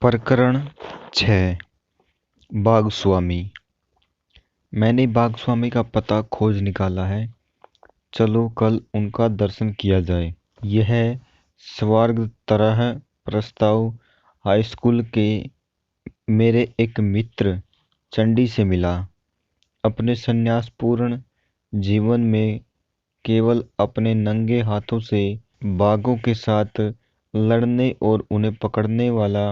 प्रकरण 6। बागस्वामी। मैंने बागस्वामी का पता खोज निकाला है। चलो कल उनका दर्शन किया जाए। यह स्वर्ग तरह प्रस्ताव हाई स्कूल के मेरे एक मित्र चंडी से मिला। अपने संन्यासपूर्ण जीवन में केवल अपने नंगे हाथों से बाघों के साथ लड़ने और उन्हें पकड़ने वाला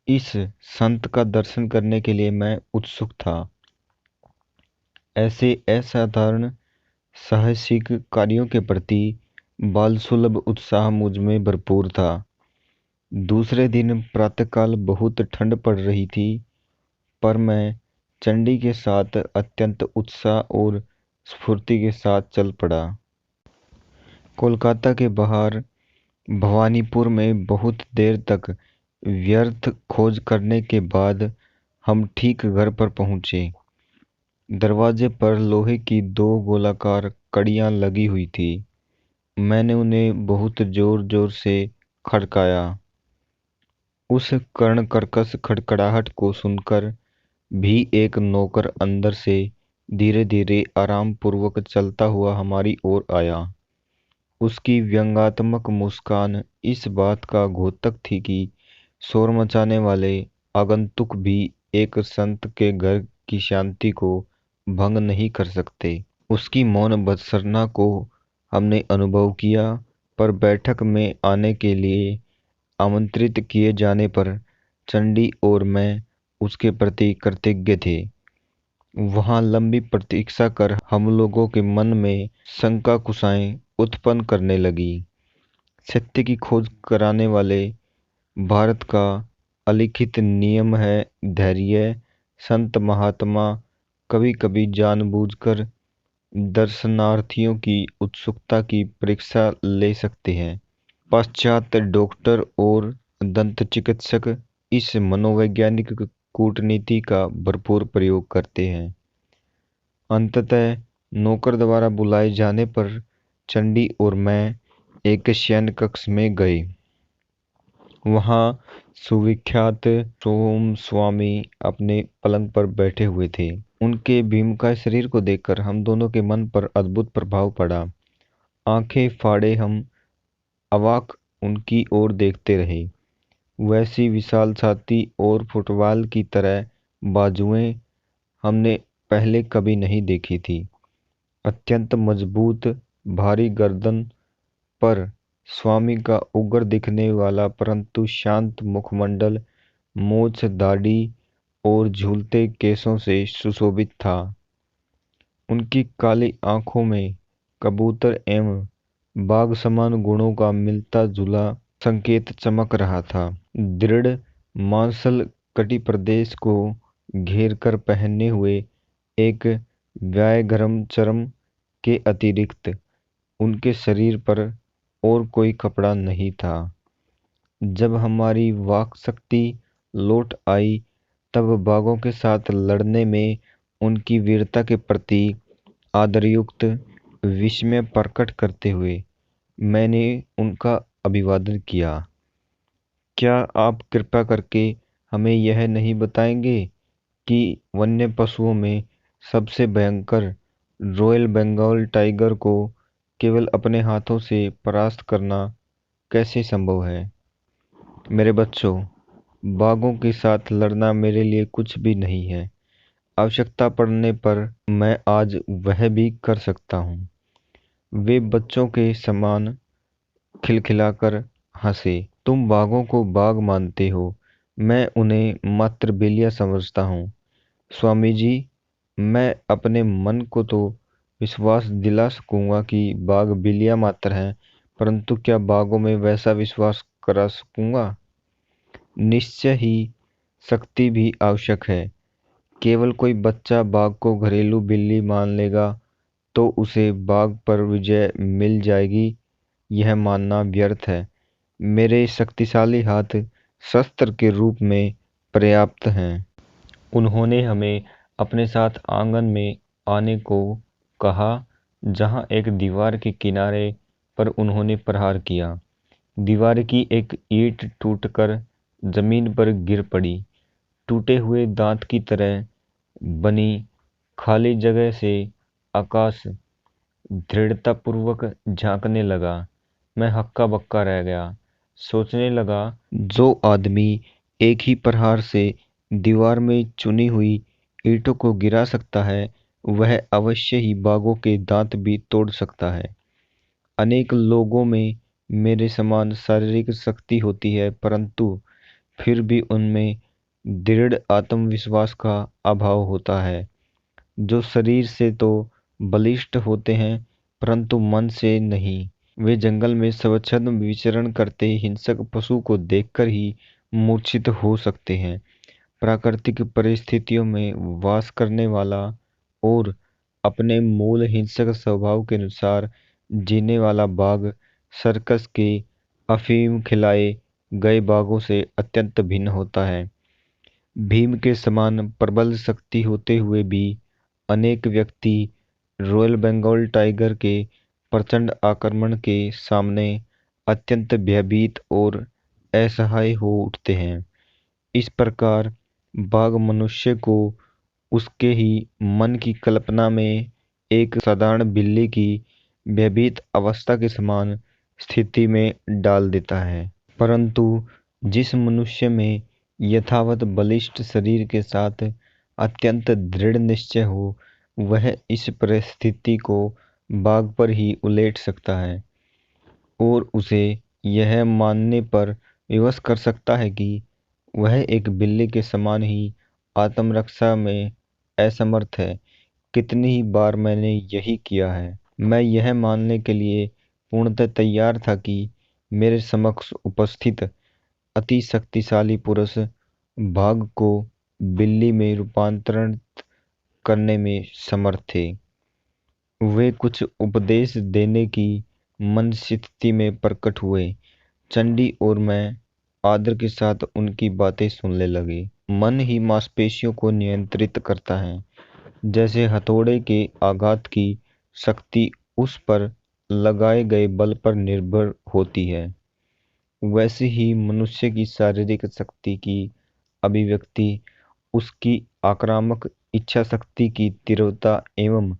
इस संत का दर्शन करने के लिए मैं उत्सुक था। ऐसे असाधारण साहसिक कार्यों के प्रति बालसुलभ उत्साह मुझ में भरपूर था। दूसरे दिन प्रातःकाल बहुत ठंड पड़ रही थी, पर मैं चंडी के साथ अत्यंत उत्साह और स्फूर्ति के साथ चल पड़ा। कोलकाता के बाहर भवानीपुर में बहुत देर तक व्यर्थ खोज करने के बाद हम ठीक घर पर पहुंचे। दरवाजे पर लोहे की 2 गोलाकार कड़ियां लगी हुई थी। मैंने उन्हें बहुत जोर जोर से खड़काया। उस कर्णकर्कश खड़खड़ाहट को सुनकर भी एक नौकर अंदर से धीरे धीरे आराम पूर्वक चलता हुआ हमारी ओर आया। उसकी व्यंग्यात्मक मुस्कान इस बात का द्योतक थी कि शोर मचाने वाले आगंतुक भी एक संत के घर की शांति को भंग नहीं कर सकते। उसकी मौन भर्त्सना को हमने अनुभव किया, पर बैठक में आने के लिए आमंत्रित किए जाने पर चंडी और मैं उसके प्रति कृतज्ञ थे। वहां लंबी प्रतीक्षा कर हम लोगों के मन में शंका कुशाएं उत्पन्न करने लगी। सत्य की खोज कराने वाले भारत का अलिखित नियम है धैर्य। संत महात्मा कभी कभी जानबूझकर दर्शनार्थियों की उत्सुकता की परीक्षा ले सकते हैं। पाश्चात्य डॉक्टर और दंत चिकित्सक इस मनोवैज्ञानिक कूटनीति का भरपूर प्रयोग करते हैं। अंततः नौकर द्वारा बुलाए जाने पर चंडी और मैं एक शयन कक्ष में गए। वहां सुविख्यात सोम स्वामी अपने पलंग पर बैठे हुए थे। उनके भीमकाय शरीर को देखकर हम दोनों के मन पर अद्भुत प्रभाव पड़ा। आंखें फाड़े हम अवाक उनकी ओर देखते रहे। वैसी विशाल छाती और फुटबॉल की तरह बाजुएं हमने पहले कभी नहीं देखी थी। अत्यंत मजबूत भारी गर्दन पर स्वामी का उग्र दिखने वाला परंतु शांत मुखमंडल मूछ दाढ़ी और झूलते केसों से सुशोभित था। उनकी काली आंखों में कबूतर एवं बाघ समान गुणों का मिलता जुला संकेत चमक रहा था। दृढ़ मांसल कटी प्रदेश को घेर कर पहने हुए एक व्याघ्रम चर्म के अतिरिक्त उनके शरीर पर और कोई कपड़ा नहीं था। जब हमारी वाक शक्ति लौट आई, तब बाघों के साथ लड़ने में उनकी वीरता के प्रति आदरयुक्त विस्मय प्रकट करते हुए मैंने उनका अभिवादन किया। क्या आप कृपया करके हमें यह नहीं बताएंगे कि वन्य पशुओं में सबसे भयंकर रॉयल बंगाल टाइगर को केवल अपने हाथों से परास्त करना कैसे संभव है? मेरे बच्चों, बाघों के साथ लड़ना मेरे लिए कुछ भी नहीं है। आवश्यकता पड़ने पर मैं आज वह भी कर सकता हूँ। वे बच्चों के समान खिलखिलाकर हंसे। तुम बाघों को बाघ मानते हो, मैं उन्हें मात्र बिल्लियां समझता हूँ। स्वामी जी, मैं अपने मन को तो विश्वास दिला सकूंगा कि बाघ बिल्लियां मात्र हैं, परंतु क्या बाघों में वैसा विश्वास करा सकूंगा? निश्चय ही शक्ति भी आवश्यक है। केवल कोई बच्चा बाघ को घरेलू बिल्ली मान लेगा तो उसे बाघ पर विजय मिल जाएगी, यह मानना व्यर्थ है। मेरे शक्तिशाली हाथ शस्त्र के रूप में पर्याप्त हैं। उन्होंने हमें अपने साथ आंगन में आने को कहा, जहां एक दीवार के किनारे पर उन्होंने प्रहार किया। दीवार की एक ईंट टूटकर जमीन पर गिर पड़ी। टूटे हुए दांत की तरह बनी खाली जगह से आकाश दृढ़तापूर्वक झांकने लगा। मैं हक्का बक्का रह गया। सोचने लगा, जो आदमी एक ही प्रहार से दीवार में चुनी हुई ईंटों को गिरा सकता है, वह अवश्य ही बाघों के दांत भी तोड़ सकता है। अनेक लोगों में मेरे समान शारीरिक शक्ति होती है, परंतु फिर भी उनमें दृढ़ आत्मविश्वास का अभाव होता है। जो शरीर से तो बलिष्ठ होते हैं, परंतु मन से नहीं। वे जंगल में स्वच्छंद विचरण करते हिंसक पशु को देखकर ही मूर्छित हो सकते हैं। प्राकृतिक परिस्थितियों में वास करने वाला और अपने मूल हिंसक स्वभाव के अनुसार जीने वाला बाघ सर्कस के अफीम खिलाए गए बाघों से अत्यंत भिन्न होता है। भीम के समान प्रबल शक्ति होते हुए भी अनेक व्यक्ति रॉयल बंगाल टाइगर के प्रचंड आक्रमण के सामने अत्यंत भयभीत और असहाय हो उठते हैं। इस प्रकार बाघ मनुष्य को उसके ही मन की कल्पना में एक साधारण बिल्ली की भयभीत अवस्था के समान स्थिति में डाल देता है। परंतु जिस मनुष्य में यथावत बलिष्ठ शरीर के साथ अत्यंत दृढ़ निश्चय हो, वह इस परिस्थिति को बाघ पर ही उलेट सकता है और उसे यह मानने पर विवश कर सकता है कि वह एक बिल्ली के समान ही आत्मरक्षा में असमर्थ है। कितनी ही बार मैंने यही किया है। मैं यह मानने के लिए पूर्णतः तैयार था कि मेरे समक्ष उपस्थित अति शक्तिशाली पुरुष बाघ को बिल्ली में रूपांतरित करने में समर्थ थे। वे कुछ उपदेश देने की मनस्थिति में प्रकट हुए। चंडी और मैं आदर के साथ उनकी बातें सुनने लगे। मन ही मांसपेशियों को नियंत्रित करता है। जैसे हथौड़े के आघात की शक्ति उस पर लगाए गए बल पर निर्भर होती है, वैसे ही मनुष्य की शारीरिक शक्ति की अभिव्यक्ति उसकी आक्रामक इच्छा शक्ति की तीव्रता एवं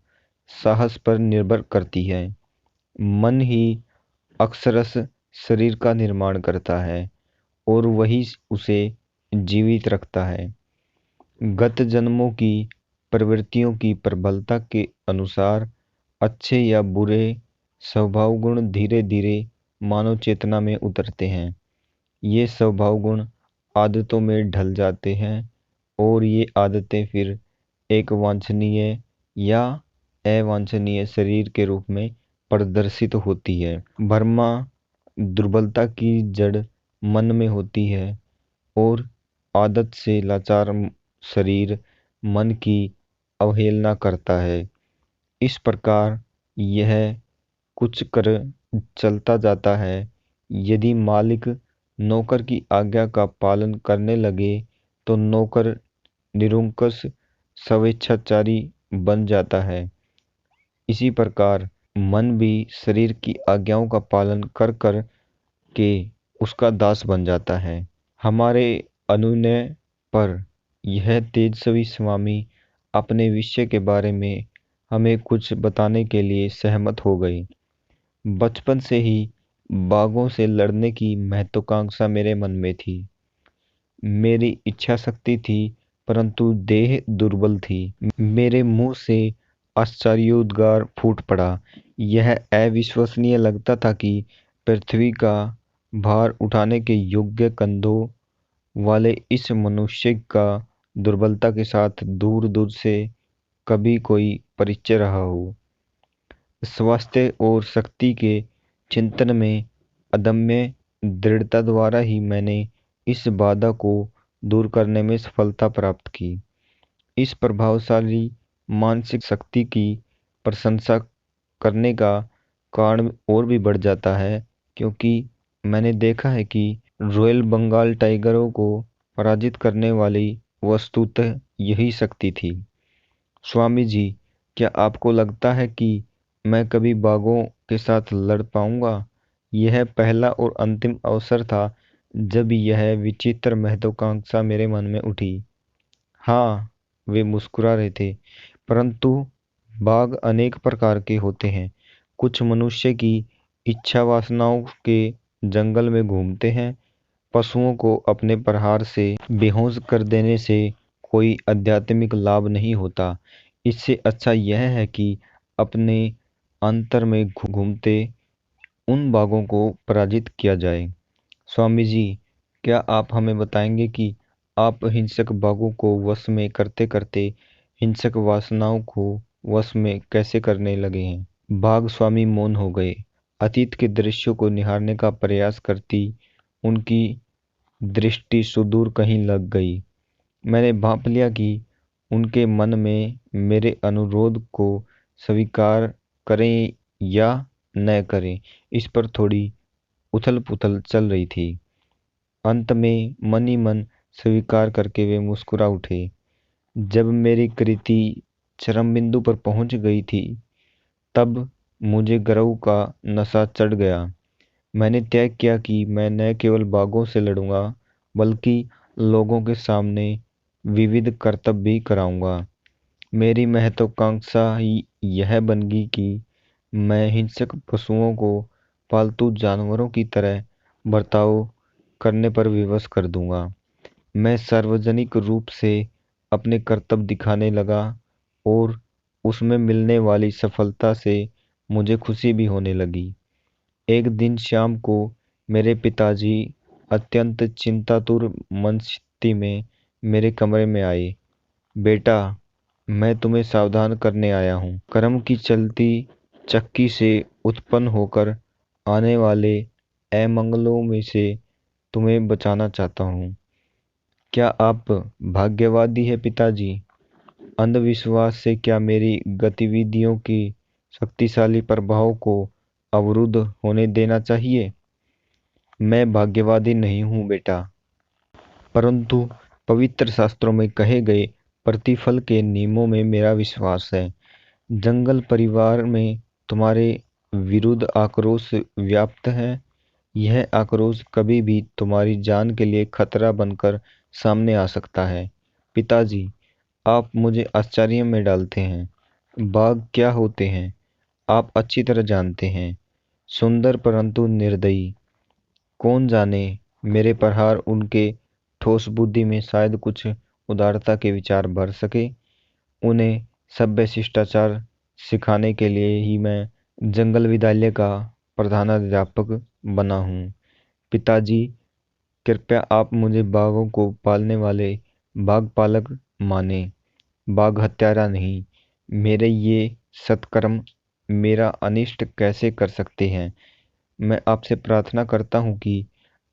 साहस पर निर्भर करती है। मन ही अक्षरश शरीर का निर्माण करता है और वही उसे जीवित रखता है। गत जन्मों की प्रवृत्तियों की प्रबलता के अनुसार अच्छे या बुरे स्वभाव गुण धीरे धीरे मानव चेतना में उतरते हैं। ये स्वभाव गुण आदतों में ढल जाते हैं और ये आदतें फिर एक वांछनीय या अवांछनीय शरीर के रूप में प्रदर्शित होती है। भरमा दुर्बलता की जड़ मन में होती है और आदत से लाचार शरीर मन की अवहेलना करता है। इस प्रकार यह कुछ कर चलता जाता है। यदि मालिक नौकर की आज्ञा का पालन करने लगे तो नौकर निरंकुश स्वेच्छाचारी बन जाता है। इसी प्रकार मन भी शरीर की आज्ञाओं का पालन कर कर के उसका दास बन जाता है। हमारे अनुनय पर यह तेजस्वी स्वामी अपने विषय के बारे में हमें कुछ बताने के लिए सहमत हो गए। बचपन से ही बाघों से लड़ने की महत्वाकांक्षा मेरे मन में थी। मेरी इच्छा शक्ति थी, परंतु देह दुर्बल थी। मेरे मुंह से आश्चर्योद्गार फूट पड़ा। यह अविश्वसनीय लगता था कि पृथ्वी का भार उठाने के योग्य कंधों वाले इस मनुष्य का दुर्बलता के साथ दूर दूर से कभी कोई परिचय रहा हो। स्वास्थ्य और शक्ति के चिंतन में अदम्य दृढ़ता द्वारा ही मैंने इस बाधा को दूर करने में सफलता प्राप्त की। इस प्रभावशाली मानसिक शक्ति की प्रशंसा करने का कारण और भी बढ़ जाता है, क्योंकि मैंने देखा है कि रॉयल बंगाल टाइगरों को पराजित करने वाली वस्तुतः यही शक्ति थी। स्वामी जी, क्या आपको लगता है कि मैं कभी बाघों के साथ लड़ पाऊंगा? यह पहला और अंतिम अवसर था जब यह विचित्र महत्वाकांक्षा मेरे मन में उठी। हाँ, वे मुस्कुरा रहे थे। परंतु बाघ अनेक प्रकार के होते हैं। कुछ मनुष्य की इच्छा वासनाओं के जंगल में घूमते हैं। पशुओं को अपने प्रहार से बेहोश कर देने से कोई आध्यात्मिक लाभ नहीं होता। इससे अच्छा यह है कि अपने अंतर में घूमते उन बाघों को पराजित किया जाए। स्वामी जी, क्या आप हमें बताएंगे कि आप हिंसक बाघों को वश में करते करते हिंसक वासनाओं को वश में कैसे करने लगे हैं? बाघ स्वामी मौन हो गए। अतीत के दृश्यों को निहारने का प्रयास करती उनकी दृष्टि सुदूर कहीं लग गई। मैंने भांप लिया कि उनके मन में मेरे अनुरोध को स्वीकार करें या न करें, इस पर थोड़ी उथल पुथल चल रही थी। अंत में मन ही मन स्वीकार करके वे मुस्कुरा उठे। जब मेरी कृति चरम बिंदु पर पहुंच गई थी, तब मुझे गर्व का नशा चढ़ गया। मैंने तय किया कि मैं न केवल बाघों से लड़ूंगा, बल्कि लोगों के सामने विविध कर्तव्य भी कराऊंगा। मेरी महत्वाकांक्षा ही यह बन गई कि मैं हिंसक पशुओं को पालतू जानवरों की तरह बर्ताव करने पर विवश कर दूंगा। मैं सार्वजनिक रूप से अपने कर्तव्य दिखाने लगा और उसमें मिलने वाली सफलता से मुझे खुशी भी होने लगी। एक दिन शाम को मेरे पिताजी अत्यंत चिंतातुर मनस्थिति में मेरे कमरे में आए। बेटा, मैं तुम्हें सावधान करने आया हूँ। कर्म की चलती चक्की से उत्पन्न होकर आने वाले अमंगलों में से तुम्हें बचाना चाहता हूँ। क्या आप भाग्यवादी है पिताजी? अंधविश्वास से क्या मेरी गतिविधियों की शक्तिशाली प्रभाव को अवरुद्ध होने देना चाहिए? मैं भाग्यवादी नहीं हूँ बेटा, परंतु पवित्र शास्त्रों में कहे गए प्रतिफल के नियमों में मेरा विश्वास है। जंगल परिवार में तुम्हारे विरुद्ध आक्रोश व्याप्त है। यह आक्रोश कभी भी तुम्हारी जान के लिए खतरा बनकर सामने आ सकता है। पिताजी, आप मुझे आश्चर्य में डालते हैं। बाघ क्या होते हैं आप अच्छी तरह जानते हैं। सुंदर परंतु निर्दयी। कौन जाने मेरे प्रहार उनके ठोस बुद्धि में शायद कुछ उदारता के विचार भर सके। उन्हें सभ्य शिष्टाचार सिखाने के लिए ही मैं जंगल विद्यालय का प्रधानाध्यापक बना हूँ। पिताजी, कृपया आप मुझे बाघों को पालने वाले बाघ पालक माने, बाघ हत्यारा नहीं। मेरे ये सत्कर्म मेरा अनिष्ट कैसे कर सकते हैं? मैं आपसे प्रार्थना करता हूँ कि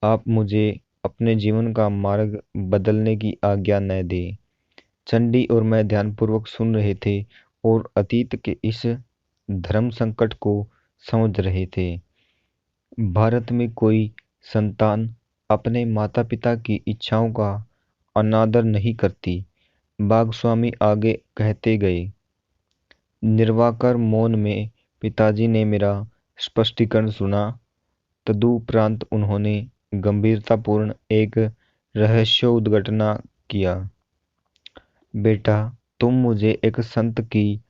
आप मुझे अपने जीवन का मार्ग बदलने की आज्ञा न दें। चंडी और मैं ध्यानपूर्वक सुन रहे थे और अतीत के इस धर्म संकट को समझ रहे थे। भारत में कोई संतान अपने माता पिता की इच्छाओं का अनादर नहीं करती। बागस्वामी आगे कहते गए। निर्वाकर मौन में पिताजी ने मेरा स्पष्टीकरण सुना। तदुपरांत उन्होंने गंभीरतापूर्ण एक रहस्योद्घाटन किया। बेटा, तुम मुझे एक संत की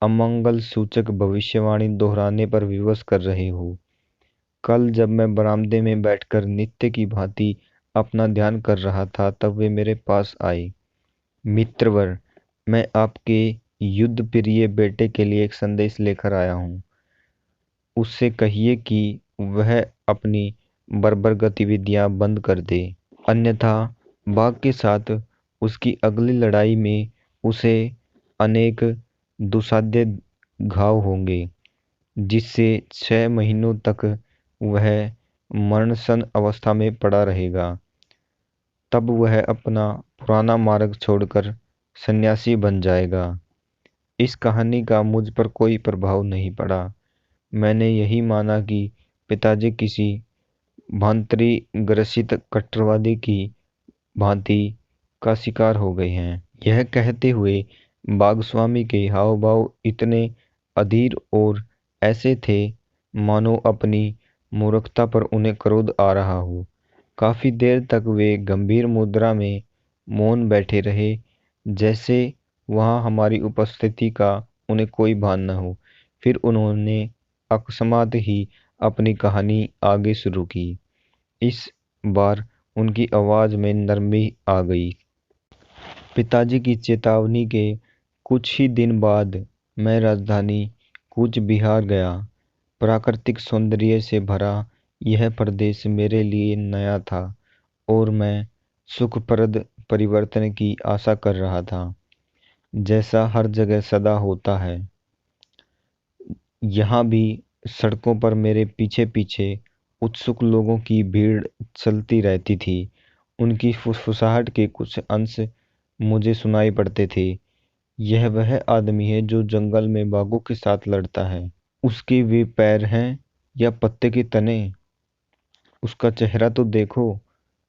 अमंगल सूचक भविष्यवाणी दोहराने पर विवश कर रहे हो। कल जब मैं बरामदे में बैठकर नित्य की भांति अपना ध्यान कर रहा था, तब वे मेरे पास आए। मित्रवर, मैं आपके युद्ध प्रिय बेटे के लिए एक संदेश लेकर आया हूँ। उससे कहिए कि वह अपनी बर्बर गतिविधियां बंद कर दे, अन्यथा बाघ के साथ उसकी अगली लड़ाई में उसे अनेक दुस्साध्य घाव होंगे, जिससे 6 महीनों तक वह मरणशन अवस्था में पड़ा रहेगा। तब वह अपना पुराना मार्ग छोड़कर सन्यासी बन जाएगा। इस कहानी का मुझ पर कोई प्रभाव नहीं पड़ा। मैंने यही माना कि पिताजी किसी भांति ग्रसित कट्टरवादी की भांति का शिकार हो गए हैं। यह कहते हुए बागस्वामी के हाव भाव इतने अधीर और ऐसे थे मानो अपनी मूर्खता पर उन्हें क्रोध आ रहा हो। काफी देर तक वे गंभीर मुद्रा में मौन बैठे रहे, जैसे वहां हमारी उपस्थिति का उन्हें कोई भान न हो। फिर उन्होंने अकस्मात ही अपनी कहानी आगे शुरू की। इस बार उनकी आवाज में नरमी आ गई। पिताजी की चेतावनी के कुछ ही दिन बाद मैं राजधानी कूच बिहार गया। प्राकृतिक सौंदर्य से भरा यह प्रदेश मेरे लिए नया था और मैं सुखप्रद परिवर्तन की आशा कर रहा था, जैसा हर जगह सदा होता है। यहाँ भी सड़कों पर मेरे पीछे पीछे उत्सुक लोगों की भीड़ चलती रहती थी। उनकी फुसफुसाहट के कुछ अंश मुझे सुनाई पड़ते थे। यह वह आदमी है जो जंगल में बाघों के साथ लड़ता है। उसके वे पैर हैं या पत्ते के तने। उसका चेहरा तो देखो,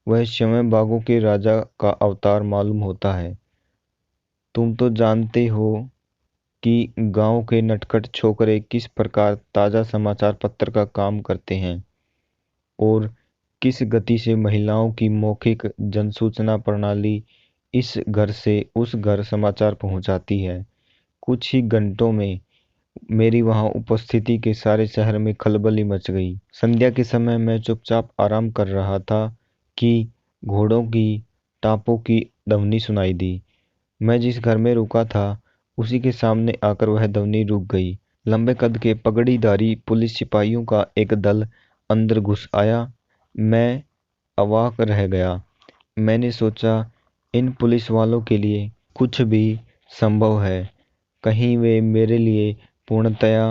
वह स्वयं बाघों के राजा का अवतार मालूम होता है। तुम तो जानते हो कि गांव के नटखट छोकरे किस प्रकार ताजा समाचार पत्र का काम करते हैं और किस गति से महिलाओं की मौखिक जनसूचना प्रणाली इस घर से उस घर समाचार पहुंचाती है। कुछ ही घंटों में मेरी वहां उपस्थिति के सारे शहर में खलबली मच गई। संध्या के समय मैं चुपचाप आराम कर रहा था कि घोड़ों की टापों की ध्वनि सुनाई दी। मैं जिस घर में रुका था उसी के सामने आकर वह ध्वनि रुक गई। लंबे कद के पगड़ीधारी पुलिस सिपाहियों का एक दल अंदर घुस आया। मैं अवाक रह गया। मैंने सोचा, इन पुलिस वालों के लिए कुछ भी संभव है। कहीं वे मेरे लिए पूर्णतया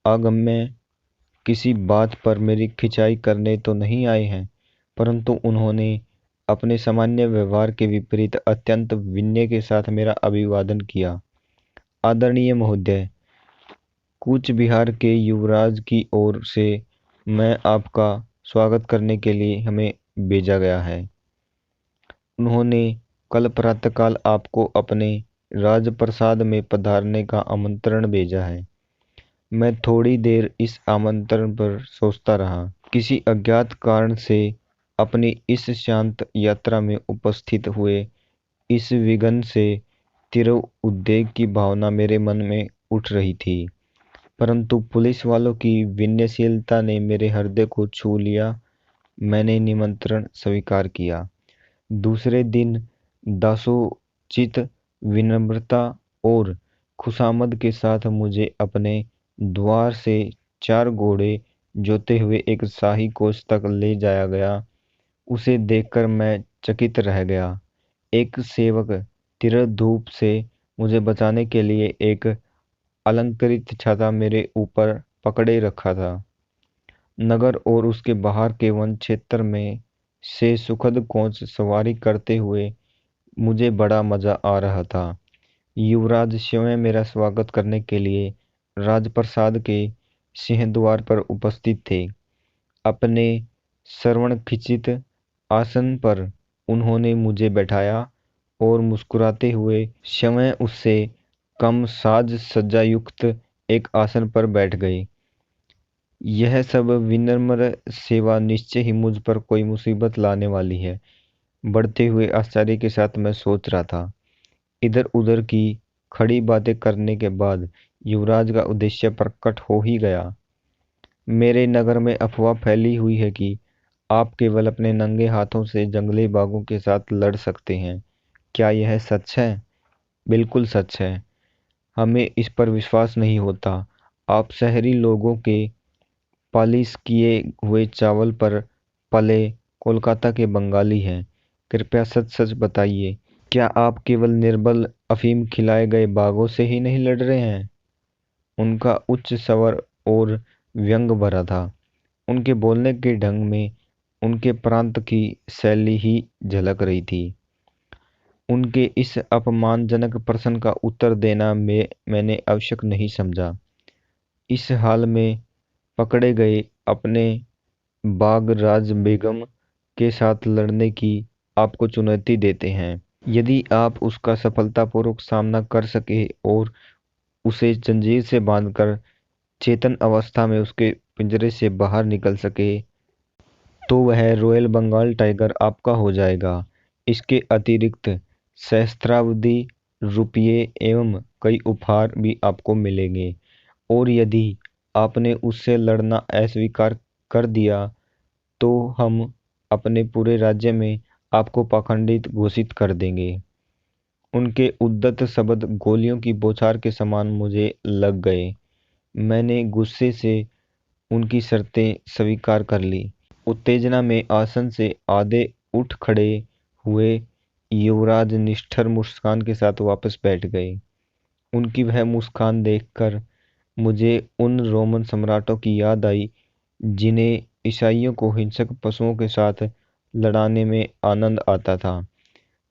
अगम्य किसी बात पर मेरी खिंचाई करने तो नहीं आए हैं। परंतु उन्होंने अपने सामान्य व्यवहार के विपरीत अत्यंत विनय के साथ मेरा अभिवादन किया। आदरणीय महोदय, कूच बिहार के युवराज की ओर से मैं आपका स्वागत करने के लिए हमें भेजा गया है। उन्होंने कल प्रातःकाल आपको अपने राजप्रसाद में पधारने का आमंत्रण भेजा है। मैं थोड़ी देर इस आमंत्रण पर सोचता रहा। किसी अज्ञात कारण से अपनी इस शांत यात्रा में उपस्थित हुए इस विघ्न से तीव्र उद्वेग की भावना मेरे मन में उठ रही थी। परंतु पुलिस वालों की विनयशीलता ने मेरे हृदय को छू लिया। मैंने निमंत्रण स्वीकार किया। दूसरे दिन दासोचित विनम्रता और खुशामद के साथ मुझे अपने द्वार से 4 घोड़े जोते हुए एक शाही कोच तक ले जाया गया। उसे देखकर मैं चकित रह गया। एक सेवक तीव्र धूप से मुझे बचाने के लिए एक अलंकृत छाता मेरे ऊपर पकड़े रखा था। नगर और उसके बाहर के वन क्षेत्र में से सुखद कोच सवारी करते हुए मुझे बड़ा मजा आ रहा था। युवराज स्वयं मेरा स्वागत करने के लिए राजप्रसाद के सिंहद्वार पर उपस्थित थे। अपने सर्वणखचित आसन पर उन्होंने मुझे बैठाया और मुस्कुराते हुए स्वयं उससे कम साज सज्जा युक्त एक आसन पर बैठ गए। यह सब विनम्र सेवा निश्चय ही मुझ पर कोई मुसीबत लाने वाली है, बढ़ते हुए आश्चर्य के साथ मैं सोच रहा था। इधर उधर की खड़ी बातें करने के बाद युवराज का उद्देश्य प्रकट हो ही गया। मेरे नगर में अफवाह फैली हुई है कि आप केवल अपने नंगे हाथों से जंगली बाघों के साथ लड़ सकते हैं। क्या यह सच है? बिल्कुल सच है। हमें इस पर विश्वास नहीं होता। आप शहरी लोगों के पालिश किए हुए चावल पर पले कोलकाता के बंगाली हैं। कृपया सच सच बताइए, क्या आप केवल निर्बल अफीम खिलाए गए बाघों से ही नहीं लड़ रहे हैं? उनका उच्च स्वर और व्यंग भरा था। उनके बोलने के ढंग में उनके प्रांत की शैली ही झलक रही थी। उनके इस अपमानजनक प्रश्न का उत्तर देना मैंने आवश्यक नहीं समझा। इस हाल में पकड़े गए अपने बागराज बेगम के साथ लड़ने की आपको चुनौती देते हैं। यदि आप उसका सफलतापूर्वक सामना कर सके और उसे जंजीर से बांधकर चेतन अवस्था में उसके पिंजरे से बाहर निकल सके, तो वह रॉयल बंगाल टाइगर आपका हो जाएगा। इसके अतिरिक्त सहस्त्रावधि रुपये एवं कई उपहार भी आपको मिलेंगे। और यदि आपने उससे लड़ना अस्वीकार कर दिया तो हम अपने पूरे राज्य में आपको पाखंडित घोषित कर देंगे। उनके उद्दत शब्द गोलियों की बौछार के समान मुझे लग गए। मैंने गुस्से से उनकी शर्तें स्वीकार कर ली। उत्तेजना में आसन से आधे उठ खड़े हुए युवराज निष्ठुर मुस्कान के साथ वापस बैठ गए। उनकी वह मुस्कान देखकर मुझे उन रोमन सम्राटों की याद आई जिन्हें ईसाइयों को हिंसक पशुओं के साथ लड़ाने में आनंद आता था।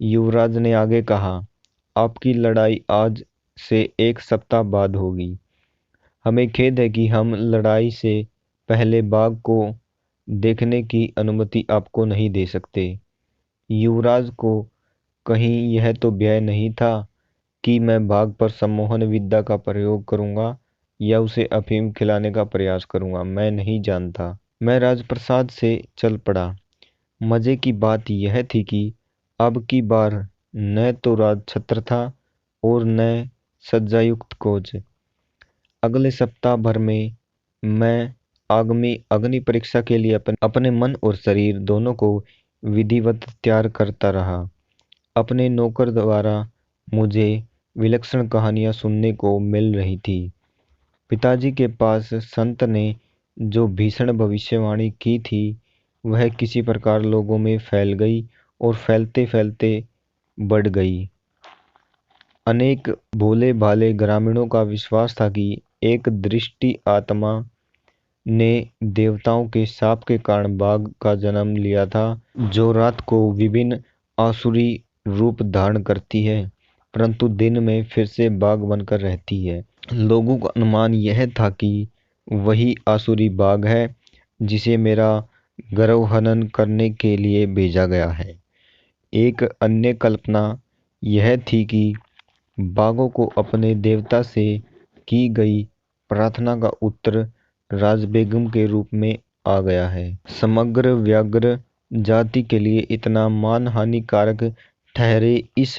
युवराज ने आगे कहा, आपकी लड़ाई आज से 1 सप्ताह बाद होगी। हमें खेद है कि हम लड़ाई से पहले बाघ को देखने की अनुमति आपको नहीं दे सकते। युवराज को कहीं यह तो भय नहीं था कि मैं बाघ पर सम्मोहन विद्या का प्रयोग करूंगा या उसे अफीम खिलाने का प्रयास करूंगा। मैं नहीं जानता। मैं राजप्रसाद से चल पड़ा। मजे की बात यह थी कि अब की बार न तो राजछत्र था और न सज्जायुक्त कोच। अगले सप्ताह भर में मैं आगामी अग्नि परीक्षा के लिए अपने मन और शरीर दोनों को विधिवत तैयार करता रहा। अपने नौकर द्वारा मुझे विलक्षण कहानियां सुनने को मिल रही थी। पिताजी के पास संत ने जो भीषण भविष्यवाणी की थी वह किसी प्रकार लोगों में फैल गई और फैलते फैलते बढ़ गई। अनेक भोले भाले ग्रामीणों का विश्वास था कि एक दृष्टि आत्मा ने देवताओं के शाप के कारण बाघ का जन्म लिया था, जो रात को विभिन्न आसुरी रूप धारण करती है परंतु दिन में फिर से बाघ बनकर रहती है। लोगों का अनुमान यह था कि वही आसुरी बाघ है जिसे मेरा गर्भ हनन करने के लिए भेजा गया है। एक अन्य कल्पना यह थी कि बाघों को अपने देवता से की गई प्रार्थना का उत्तर राजबेगम के रूप में आ गया है। समग्र व्याघ्र जाति के लिए इतना मान हानिकारक ठहरे इस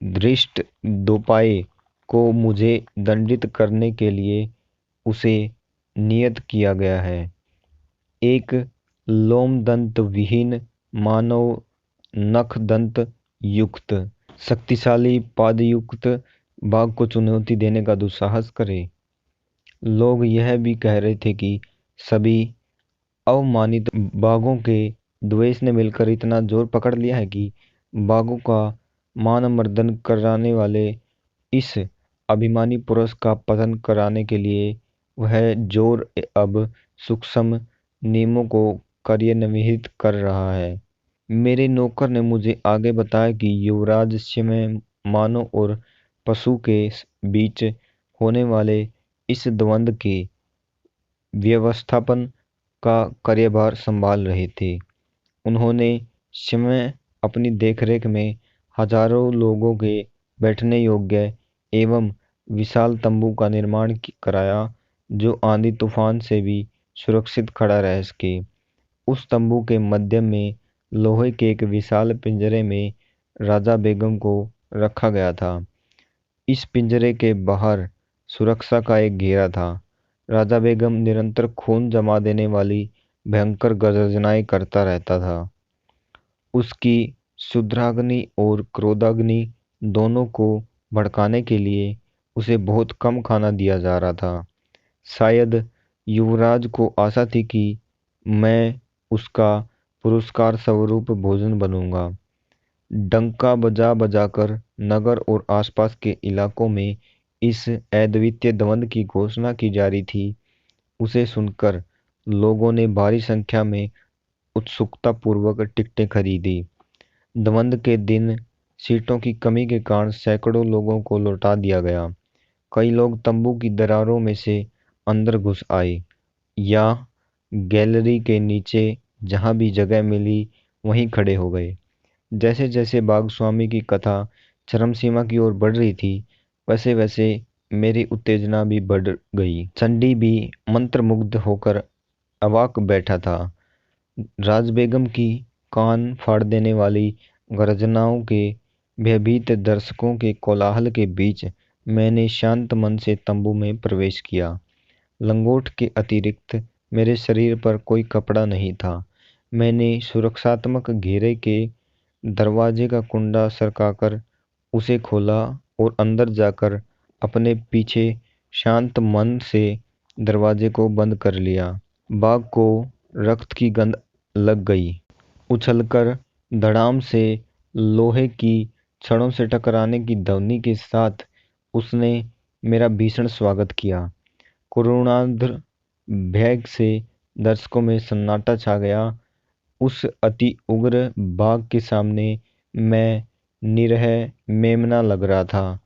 दृष्ट दोपाय को मुझे दंडित करने के लिए उसे नियत किया गया है। एक लोमदंत विहीन मानव नखदंत युक्त शक्तिशाली पादयुक्त बाघ को चुनौती देने का दुस्साहस करे। लोग यह भी कह रहे थे कि सभी अवमानित बाघों के द्वेष ने मिलकर इतना जोर पकड़ लिया है कि बाघों का मानमर्दन कराने वाले इस अभिमानी पुरुष का पतन कराने के लिए वह जोर अब सूक्ष्म नियमों को कार्यान्वित कर रहा है। मेरे नौकर ने मुझे आगे बताया कि युवराज में मानव और पशु के बीच होने वाले इस द्वंद्व के व्यवस्थापन का कार्यभार संभाल रहे थे। उन्होंने समय अपनी देखरेख में हजारों लोगों के बैठने योग्य एवं विशाल तंबू का निर्माण कराया जो आंधी तूफान से भी सुरक्षित खड़ा रह सके। उस तंबू के मध्य में लोहे के एक विशाल पिंजरे में राजा बेगम को रखा गया था। इस पिंजरे के बाहर सुरक्षा का एक घेरा था। राजा बेगम निरंतर खून जमा देने वाली भयंकर गर्जनाएं करता रहता था। उसकी क्षुद्राग्नि और क्रोधाग्नि दोनों को भड़काने के लिए उसे बहुत कम खाना दिया जा रहा था। शायद युवराज को आशा थी कि मैं उसका पुरस्कार स्वरूप भोजन बनूंगा। डंका बजा बजाकर नगर और आसपास के इलाकों में इस अद्वितीय द्वंद्व की घोषणा की जा रही थी। उसे सुनकर लोगों ने भारी संख्या में उत्सुकता पूर्वक टिकटें खरीदी। द्वंद्व के दिन सीटों की कमी के कारण सैकड़ों लोगों को लौटा दिया गया। कई लोग तंबू की दरारों में से अंदर घुस आए या गैलरी के नीचे जहां भी जगह मिली वहीं खड़े हो गए। जैसे जैसे बागस्वामी की कथा चरम सीमा की ओर बढ़ रही थी वैसे वैसे मेरी उत्तेजना भी बढ़ गई। चंडी भी मंत्रमुग्ध होकर अवाक बैठा था। राज बेगम की कान फाड़ देने वाली गर्जनाओं के भयभीत दर्शकों के कोलाहल के बीच मैंने शांत मन से तंबू में प्रवेश किया। लंगोट के अतिरिक्त मेरे शरीर पर कोई कपड़ा नहीं था। मैंने सुरक्षात्मक घेरे के दरवाजे का कुंडा सरकाकर उसे खोला और अंदर जाकर अपने पीछे शांत मन से दरवाजे को बंद कर लिया। बाग को रक्त की गंध लग गई। उछलकर धड़ाम से लोहे की छड़ों से टकराने की ध्वनि के साथ उसने मेरा भीषण स्वागत किया। करुणार्द्र भय से दर्शकों में सन्नाटा छा गया। उस अति उग्र बाघ के सामने मैं निरह मेमना लग रहा था।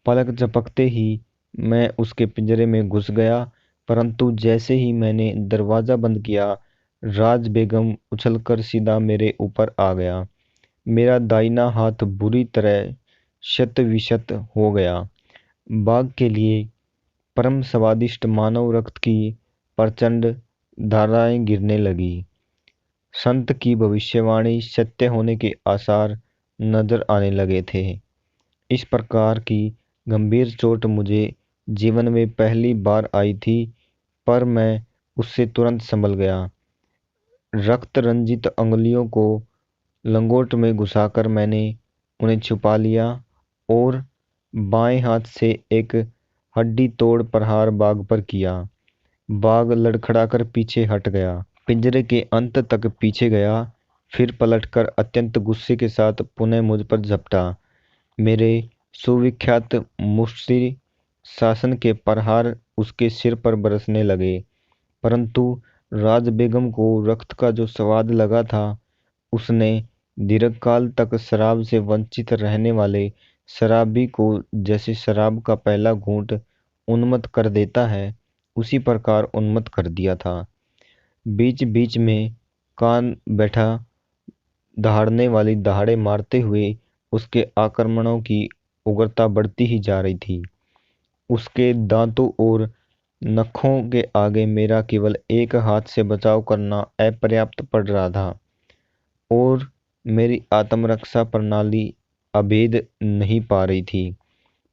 पलक झपकते ही मैं उसके पिंजरे में घुस गया, परंतु जैसे ही मैंने दरवाजा बंद किया, राज बेगम उछलकर सीधा मेरे ऊपर आ गया। मेरा दाहिना हाथ बुरी तरह शत विशत हो गया। बाघ के लिए परम स्वादिष्ट मानव रक्त की प्रचंड धाराएं गिरने लगी। संत की भविष्यवाणी सत्य होने के आसार नजर आने लगे थे। इस प्रकार की गंभीर चोट मुझे जीवन में पहली बार आई थी, पर मैं उससे तुरंत संभल गया। रक्त रंजित अंगुलियों को लंगोट में घुसाकर मैंने उन्हें छुपा लिया और बाएं हाथ से एक हड्डी तोड़ प्रहार बाघ पर किया। बाघ लड़खड़ाकर पीछे हट गया, पिंजरे के अंत तक पीछे गया, फिर पलटकर अत्यंत गुस्से के साथ पुनः मुझ पर झपटा। मेरे सुविख्यात मुश्ती शासन के प्रहार उसके सिर पर बरसने लगे, परंतु राज बेगम को रक्त का जो स्वाद लगा था, उसने दीर्घकाल तक शराब से वंचित रहने वाले शराबी को जैसे शराब का पहला घूंट उन्मत्त कर देता है, उसी प्रकार उन्मत्त कर दिया था। बीच बीच में कान बैठा दहाड़ने वाली दहाड़े मारते हुए उसके आक्रमणों की उग्रता बढ़ती ही जा रही थी। उसके दांतों और नखों के आगे मेरा केवल एक हाथ से बचाव करना अपर्याप्त पड़ रहा था और मेरी आत्मरक्षा प्रणाली अभेद नहीं पा रही थी,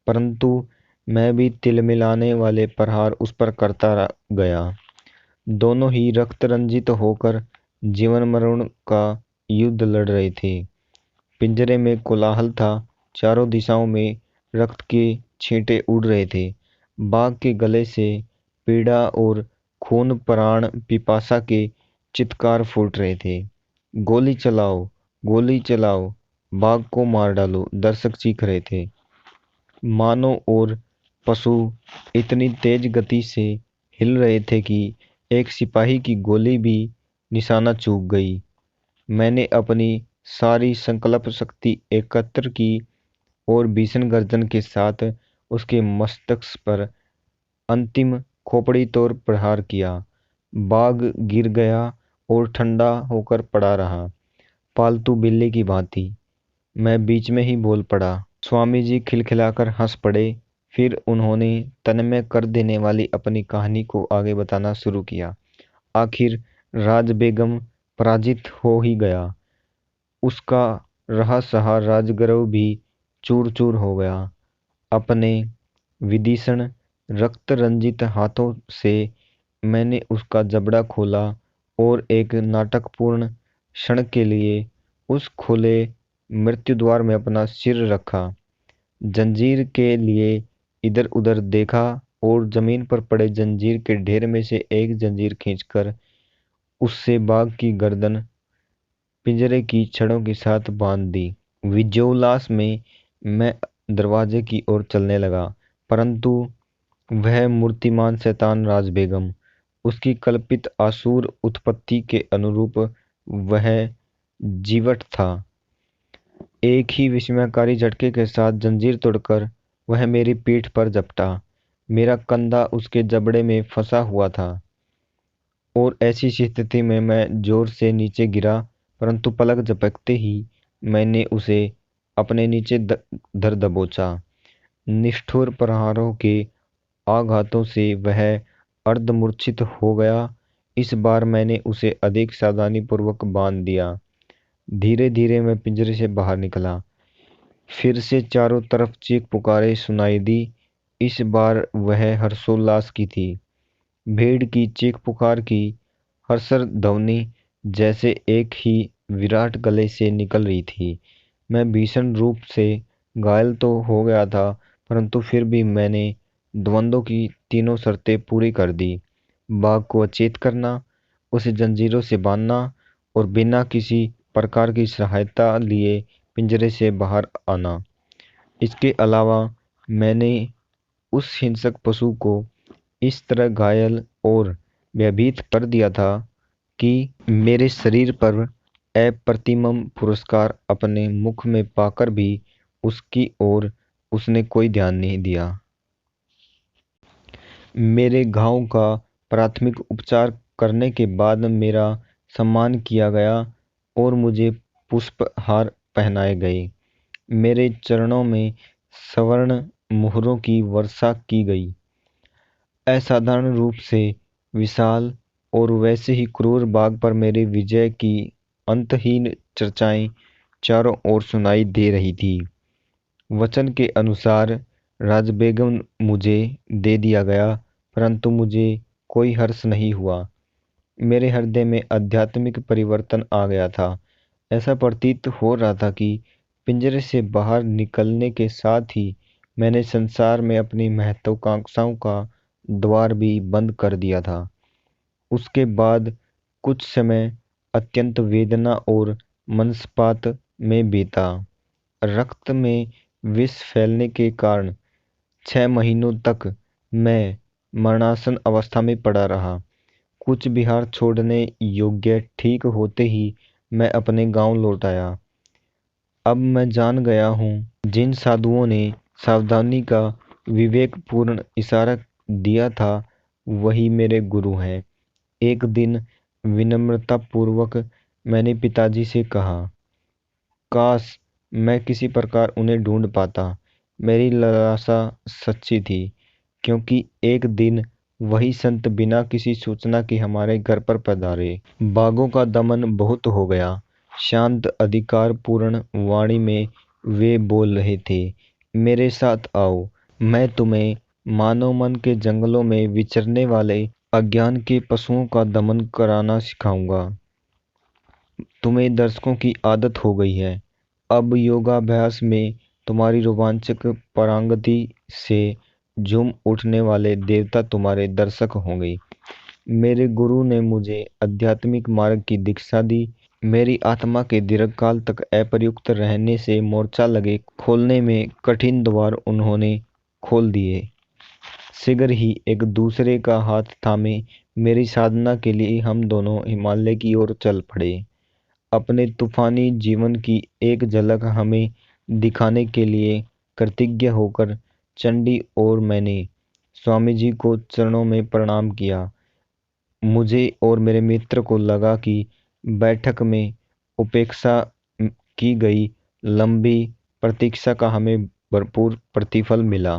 परंतु मैं भी तिलमिलाने वाले प्रहार उस पर करता गया। दोनों ही रक्त रंजित होकर जीवन मरण का युद्ध लड़ रहे थे। पिंजरे में कोलाहल था, चारों दिशाओं में रक्त के छींटे उड़ रहे थे। बाघ के गले से पीड़ा और खून प्राण पिपासा के चित्कार फूट रहे थे। गोली चलाओ, गोली चलाओ, बाघ को मार डालो, दर्शक चीख रहे थे। मानव और पशु इतनी तेज गति से हिल रहे थे कि एक सिपाही की गोली भी निशाना चूक गई। मैंने अपनी सारी संकल्प शक्ति एकत्र की और भीषण गर्जन के साथ उसके मस्तक पर अंतिम खोपड़ी तोड़ प्रहार किया। बाघ गिर गया और ठंडा होकर पड़ा रहा, पालतू बिल्ली की भांति। मैं बीच में ही बोल पड़ा। स्वामी जी खिलखिलाकर हंस पड़े। फिर उन्होंने तन्मय कर देने वाली अपनी कहानी को आगे बताना शुरू किया। आखिर राज बेगम पराजित हो ही गया। उसका रहा सहा राजगर्व भी चूर चूर हो गया। अपने विभीषण रक्त रंजित हाथों से मैंने उसका जबड़ा खोला और एक नाटकपूर्ण क्षण के लिए उस खुले मृत्यु द्वार में अपना सिर रखा। जंजीर के लिए इधर उधर देखा और जमीन पर पड़े जंजीर के ढेर में से एक जंजीर खींचकर उससे बाघ की गर्दन पिंजरे की छड़ों के साथ बांध दी। विजयोल्लास में मैं दरवाजे की ओर चलने लगा, परंतु वह मूर्तिमान शैतान राज बेगम, उसकी कल्पित आसुर उत्पत्ति के अनुरूप वह जीवट था। एक ही विस्मयकारी झटके के साथ जंजीर तोड़कर वह मेरी पीठ पर झपटा। मेरा कंधा उसके जबड़े में फंसा हुआ था और ऐसी स्थिति में मैं जोर से नीचे गिरा, परंतु पलक झपकते ही मैंने उसे अपने नीचे धर दबोचा। निष्ठुर प्रहारों के आघातों से वह अर्धमूर्छित हो गया। इस बार मैंने उसे अधिक सावधानीपूर्वक बांध दिया। धीरे धीरे मैं पिंजरे से बाहर निकला। फिर से चारों तरफ चीख पुकारें सुनाई दी। इस बार वह हर्षोल्लास की थी। भीड़ की चीख पुकार की हर्षर ध्वनि जैसे एक ही विराट गले से निकल रही थी। मैं भीषण रूप से घायल तो हो गया था, परंतु फिर भी मैंने द्वंद्व की तीनों शर्तें पूरी कर दी। बाघ को अचेत करना, उसे जंजीरों से बांधना और बिना किसी प्रकार की सहायता लिए पिंजरे से बाहर आना। इसके अलावा मैंने उस हिंसक पशु को इस तरह घायल और भयभीत कर दिया था कि मेरे शरीर पर अप्रतिम पुरस्कार अपने मुख में पाकर भी उसकी ओर उसने कोई ध्यान नहीं दिया। मेरे घाव का प्राथमिक उपचार करने के बाद मेरा सम्मान किया गया और मुझे पुष्पहार पहनाए गए। मेरे चरणों में स्वर्ण मुहरों की वर्षा की गई। असाधारण रूप से विशाल और वैसे ही क्रूर बाघ पर मेरी विजय की अंतहीन चर्चाएं चारों ओर सुनाई दे रही थी। वचन के अनुसार राजबेगम मुझे दे दिया गया, परंतु मुझे कोई हर्ष नहीं हुआ। मेरे हृदय में आध्यात्मिक परिवर्तन आ गया था। ऐसा प्रतीत हो रहा था कि पिंजरे से बाहर निकलने के साथ ही मैंने संसार में अपनी महत्वाकांक्षाओं का द्वार भी बंद कर दिया था। उसके बाद कुछ समय अत्यंत वेदना और मनस्पात में बीता। रक्त में विष फैलने के कारण 6 महीनों तक मैं मरणासन अवस्था में पड़ा रहा। कूच बिहार छोड़ने योग्य ठीक होते ही मैं अपने गांव लौट आया। अब मैं जान गया हूँ, जिन साधुओं ने सावधानी का विवेकपूर्ण इशारा दिया था वही मेरे गुरु हैं। एक दिन विनम्रतापूर्वक मैंने पिताजी से कहा, काश मैं किसी प्रकार उन्हें ढूंढ पाता। मेरी लालसा सच्ची थी, क्योंकि एक दिन वही संत बिना किसी सूचना के हमारे घर पर पधारे। बाघों का दमन बहुत हो गया। शांत अधिकार पूर्ण वाणी में वे बोल रहे थे, मेरे साथ आओ, मैं तुम्हें मानव मन के जंगलों में विचरने वाले अज्ञान के पशुओं का दमन कराना सिखाऊंगा। तुम्हें दर्शकों की आदत हो गई है। अब योगाभ्यास में तुम्हारी रोमांचक पारंगति से झूम उठने वाले देवता तुम्हारे दर्शक होंगे। मेरे गुरु ने मुझे आध्यात्मिक मार्ग की दीक्षा दी। मेरी आत्मा के दीर्घकाल तक अप्रयुक्त रहने से मोर्चा लगे खोलने में कठिन द्वार उन्होंने खोल दिए। शीघ्र ही एक दूसरे का हाथ थामे मेरी साधना के लिए हम दोनों हिमालय की ओर चल पड़े। अपने तूफानी जीवन की एक झलक हमें दिखाने के लिए कृतज्ञ होकर चंडी और मैंने स्वामी जी को चरणों में प्रणाम किया। मुझे और मेरे मित्र को लगा कि बैठक में उपेक्षा की गई लंबी प्रतीक्षा का हमें भरपूर प्रतिफल मिला।